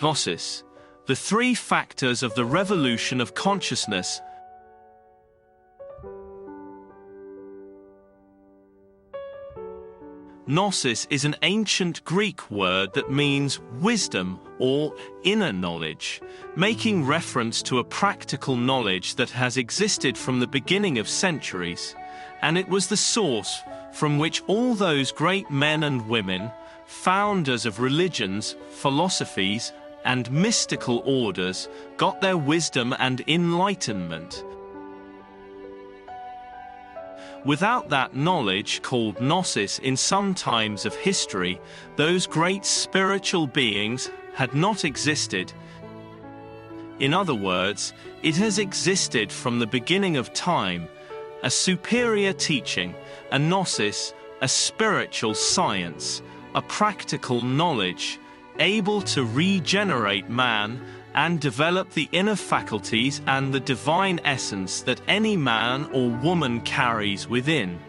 Gnosis, the three factors of the revolution of consciousness. Gnosis is an ancient Greek word that means wisdom or inner knowledge, making reference to a practical knowledge that has existed from the beginning of centuries, and it was the source from which all those great men and women, founders of religions, philosophies, and mystical orders, got their wisdom and enlightenment. Without that knowledge, called Gnosis in some times of history, those great spiritual beings had not existed. In other words, it has existed from the beginning of time, a superior teaching, a Gnosis, a spiritual science, a practical knowledge, able to regenerate man and develop the inner faculties and the divine essence that any man or woman carries within.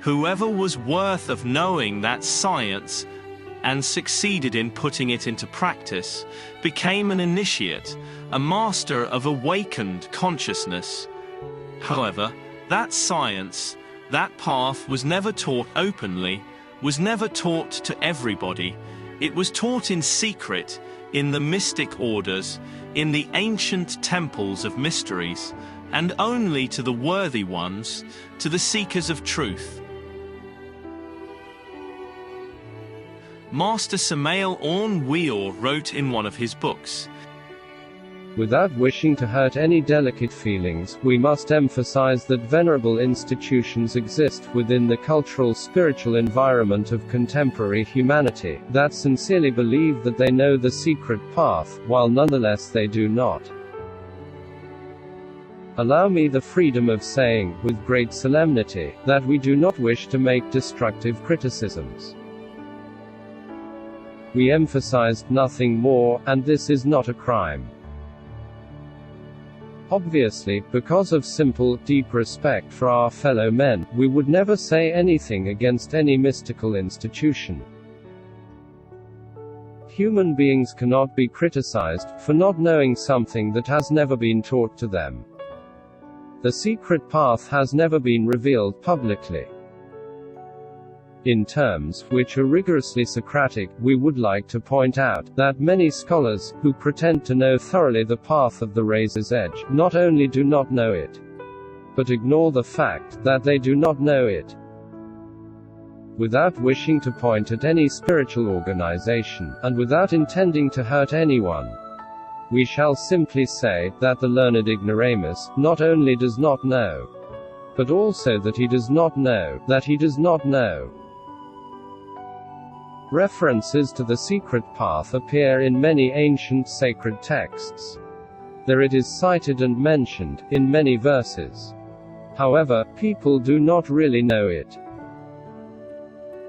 Whoever was worth of knowing that science and succeeded in putting it into practice became an initiate, a master of awakened consciousness. However, that science, that path was never taught openly, was never taught to everybody. It was taught in secret, in the mystic orders, in the ancient temples of mysteries, and only to the worthy ones, to the seekers of truth. Master Samael Weor wrote in one of his books, "Without wishing to hurt any delicate feelings, we must emphasize that venerable institutions exist within the cultural spiritual environment of contemporary humanity, that sincerely believe that they know the secret path, while nonetheless they do not. Allow me the freedom of saying, with great solemnity, that we do not wish to make destructive criticisms. We emphasized nothing more, and this is not a crime. Obviously, because of simple, deep respect for our fellow men, we would never say anything against any mystical institution. Human beings cannot be criticized for not knowing something that has never been taught to them. The secret path has never been revealed publicly. In terms which are rigorously Socratic, we would like to point out that many scholars, who pretend to know thoroughly the path of the razor's edge, not only do not know it, but ignore the fact that they do not know it. Without wishing to point at any spiritual organization, and without intending to hurt anyone, we shall simply say that the learned ignoramus not only does not know, but also that he does not know that he does not know." References to the secret path appear in many ancient sacred texts. There it is cited and mentioned, in many verses. However, people do not really know it.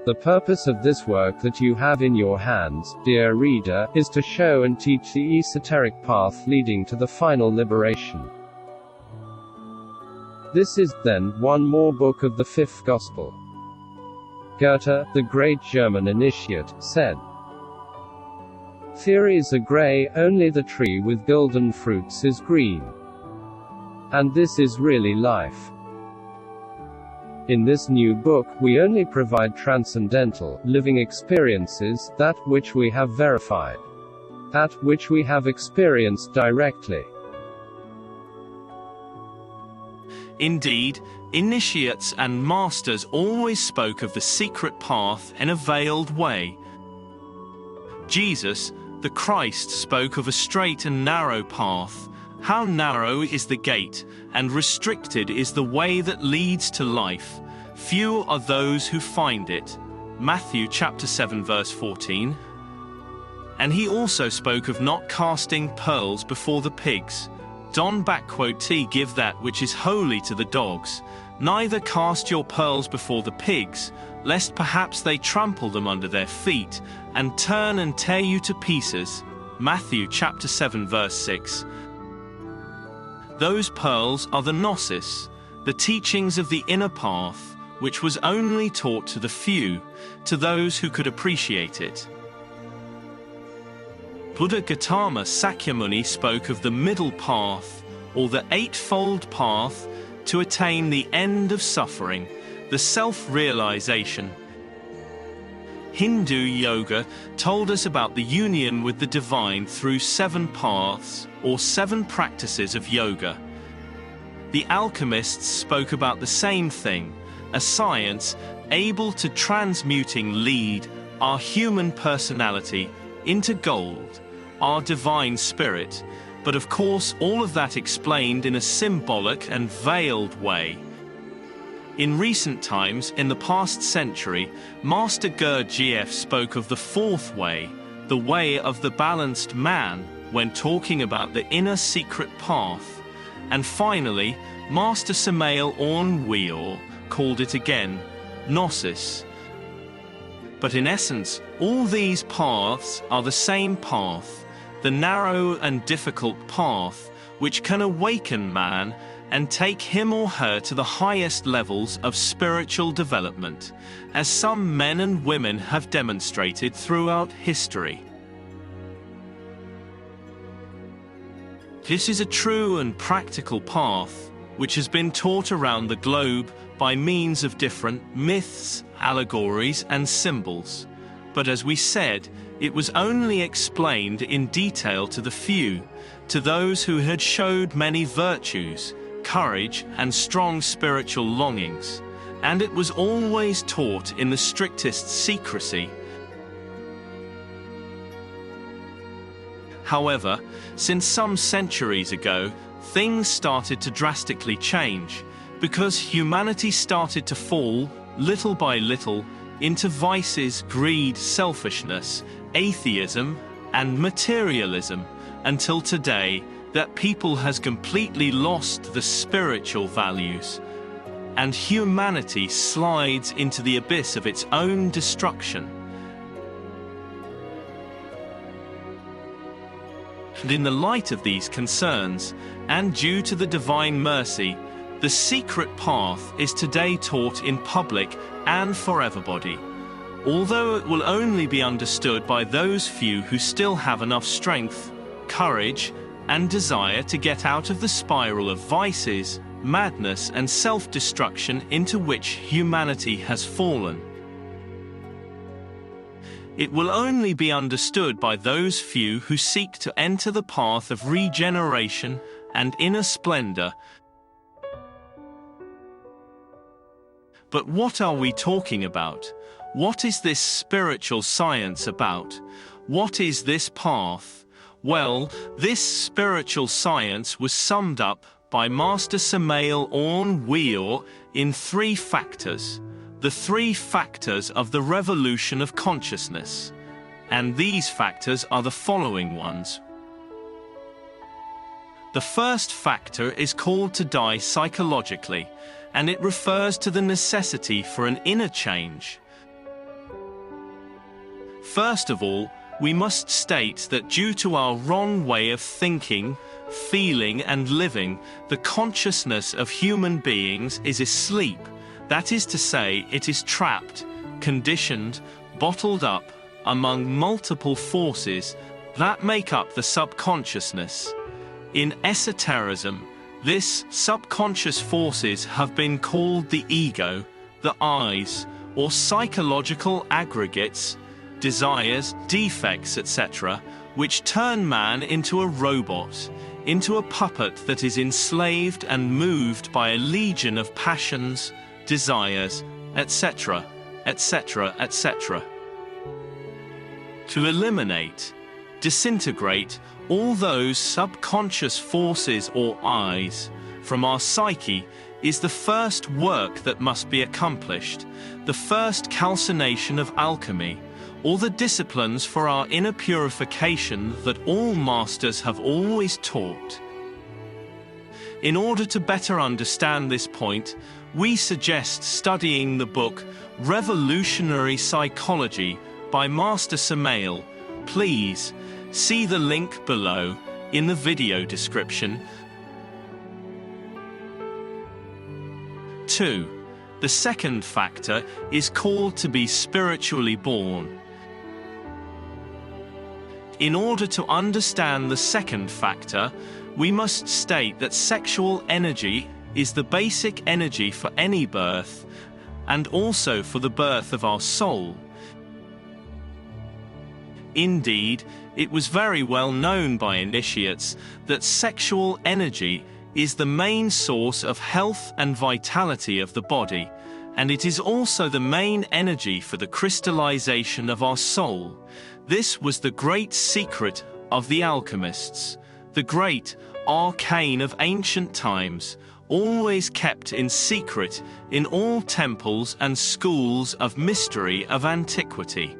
The purpose of this work that you have in your hands, dear reader, is to show and teach the esoteric path leading to the final liberation. This is, then, one more book of the fifth gospel. Goethe, the great German initiate, said, "Theories are grey, only the tree with golden fruits is green." And this is really life. In this new book, we only provide transcendental, living experiences, that which we have verified, that which we have experienced directly. Indeed, initiates and masters always spoke of the secret path in a veiled way. Jesus, the Christ, spoke of a straight and narrow path. How narrow is the gate, and restricted is the way that leads to life. Few are those who find it. Matthew chapter 7 verse 14. And he also spoke of not casting pearls before the pigs. Don give that which is holy to the dogs. Neither cast your pearls before the pigs, lest perhaps they trample them under their feet, and turn and tear you to pieces. Matthew chapter 7 verse 6. Those pearls are the Gnosis, the teachings of the inner path, which was only taught to the few, to those who could appreciate it. Buddha Gautama Sakyamuni spoke of the middle path, or the eightfold path, to attain the end of suffering, the self-realization. Hindu yoga told us about the union with the divine through 7 paths, or 7 practices of yoga. The alchemists spoke about the same thing, a science able to transmuting lead our human personality into gold, our divine spirit, but of course all of that explained in a symbolic and veiled way. In recent times, in the past century, Master Gurdjieff spoke of the 4th way, the way of the balanced man, when talking about the inner secret path. And finally, Master Samael Weor called it again, Gnosis. But in essence, all these paths are the same path, the narrow and difficult path, which can awaken man and take him or her to the highest levels of spiritual development, as some men and women have demonstrated throughout history. This is a true and practical path, which has been taught around the globe by means of different myths, allegories, and symbols. But as we said, it was only explained in detail to the few, to those who had showed many virtues, courage, and strong spiritual longings, and it was always taught in the strictest secrecy. However, since some centuries ago, things started to drastically change, because humanity started to fall, little by little, into vices, greed, selfishness, atheism, and materialism, until today, that people has completely lost the spiritual values, and humanity slides into the abyss of its own destruction. And in the light of these concerns, and due to the divine mercy, the secret path is today taught in public and for everybody, although it will only be understood by those few who still have enough strength, courage, and desire to get out of the spiral of vices, madness, and self-destruction into which humanity has fallen. It will only be understood by those few who seek to enter the path of regeneration and inner splendor. But what are we talking about? What is this spiritual science about? What is this path? Well, this spiritual science was summed up by Master Samael Weor in 3 factors, the 3 factors of the revolution of consciousness. And these factors are the following ones. The first factor is called to die psychologically, and it refers to the necessity for an inner change. First of all, we must state that due to our wrong way of thinking, feeling, and living, the consciousness of human beings is asleep. That is to say, it is trapped, conditioned, bottled up among multiple forces that make up the subconsciousness. In esotericism, this subconscious forces have been called the ego, the eyes, or psychological aggregates, desires, defects, etc., which turn man into a robot, into a puppet that is enslaved and moved by a legion of passions, desires, etc., etc., etc. To eliminate, disintegrate all those subconscious forces or eyes from our psyche is the first work that must be accomplished, the first calcination of alchemy, or the disciplines for our inner purification that all masters have always taught. In order to better understand this point, we suggest studying the book Revolutionary Psychology by Master Samael. Please see the link below in the video description. 2. The second factor is called to be spiritually born. In order to understand the second factor, we must state that sexual energy is the basic energy for any birth, and also for the birth of our soul. Indeed, it was very well known by initiates that sexual energy is the main source of health and vitality of the body, and it is also the main energy for the crystallization of our soul. This was the great secret of the alchemists, the great arcane of ancient times, always kept in secret in all temples and schools of mystery of antiquity.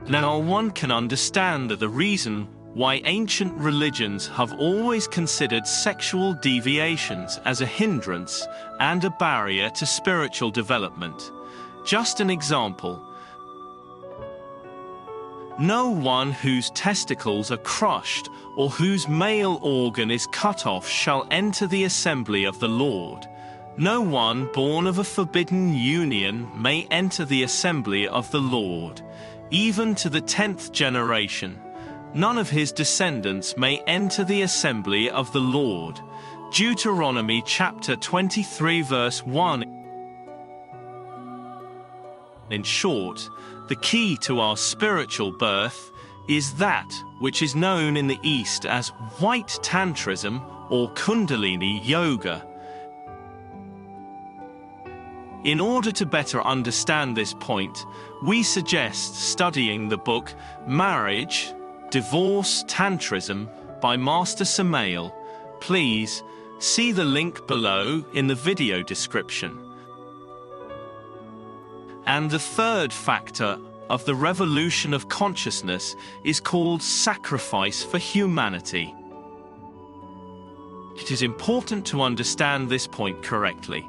Now one can understand the reason why ancient religions have always considered sexual deviations as a hindrance and a barrier to spiritual development. Just an example. No one whose testicles are crushed or whose male organ is cut off shall enter the assembly of the Lord. No one born of a forbidden union may enter the assembly of the Lord. Even to the 10th generation, none of his descendants may enter the assembly of the Lord. Deuteronomy chapter 23 verse 1. In short, the key to our spiritual birth is that which is known in the East as white tantrism or Kundalini yoga. In order to better understand this point, we suggest studying the book Marriage, Divorce, Tantrism by Master Samael. Please see the link below in the video description. And the third factor of the revolution of consciousness is called sacrifice for humanity. It is important to understand this point correctly.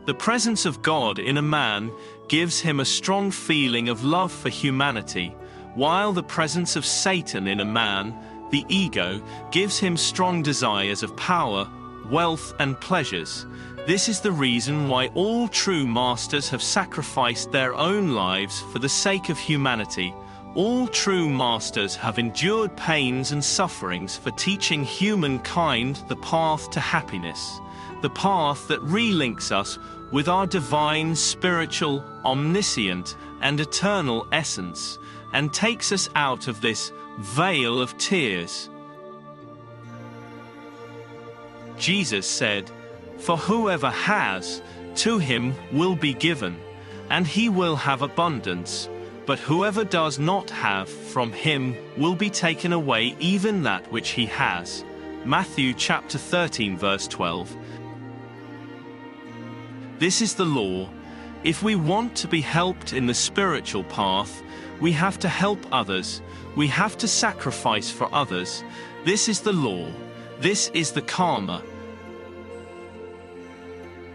The presence of God in a man gives him a strong feeling of love for humanity, while the presence of Satan in a man, the ego, gives him strong desires of power, wealth, and pleasures. This is the reason why all true masters have sacrificed their own lives for the sake of humanity. All true masters have endured pains and sufferings for teaching humankind the path to happiness, the path that relinks us with our divine, spiritual, omniscient, and eternal essence, and takes us out of this vale of tears. Jesus said, "For whoever has, to him will be given, and he will have abundance. But whoever does not have, from him will be taken away even that which he has." Matthew chapter 13 verse 12. This is the law. If we want to be helped in the spiritual path, we have to help others. We have to sacrifice for others. This is the law. This is the karma.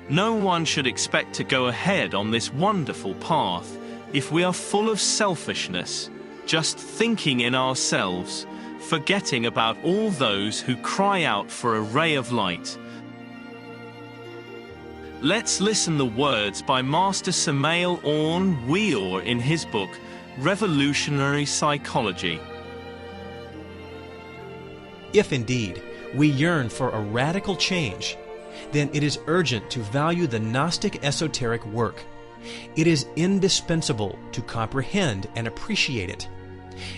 No one should expect to go ahead on this wonderful path if we are full of selfishness, just thinking in ourselves, forgetting about all those who cry out for a ray of light. Let's listen the words by Master Samael on Weor in his book, Revolutionary Psychology. If indeed we yearn for a radical change, then it is urgent to value the Gnostic esoteric work. It is indispensable to comprehend and appreciate it.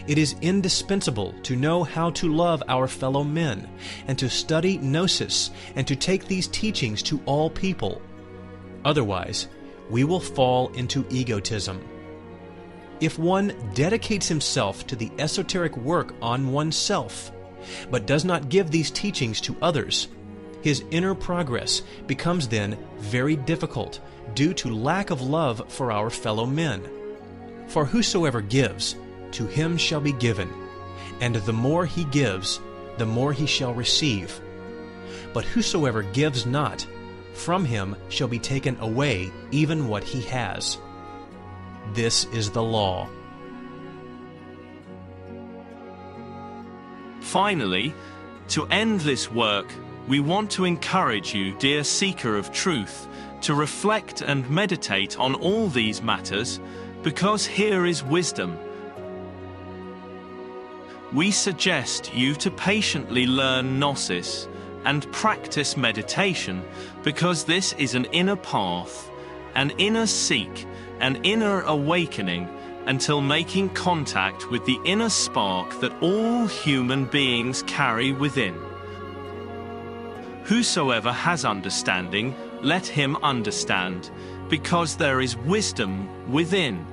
It is indispensable to know how to love our fellow men, and to study Gnosis, and to take these teachings to all people. Otherwise, we will fall into egotism. If one dedicates himself to the esoteric work on oneself, but does not give these teachings to others, his inner progress becomes then very difficult due to lack of love for our fellow men. For whosoever gives, to him shall be given, and the more he gives, the more he shall receive. But whosoever gives not, from him shall be taken away even what he has. This is the law. Finally, to end this work, we want to encourage you, dear seeker of truth, to reflect and meditate on all these matters, because here is wisdom. we suggest you to patiently learn Gnosis and practice meditation, because this is an inner path, an inner seek, an inner awakening, until making contact with the inner spark that all human beings carry within. Whosoever has understanding, let him understand, because there is wisdom within.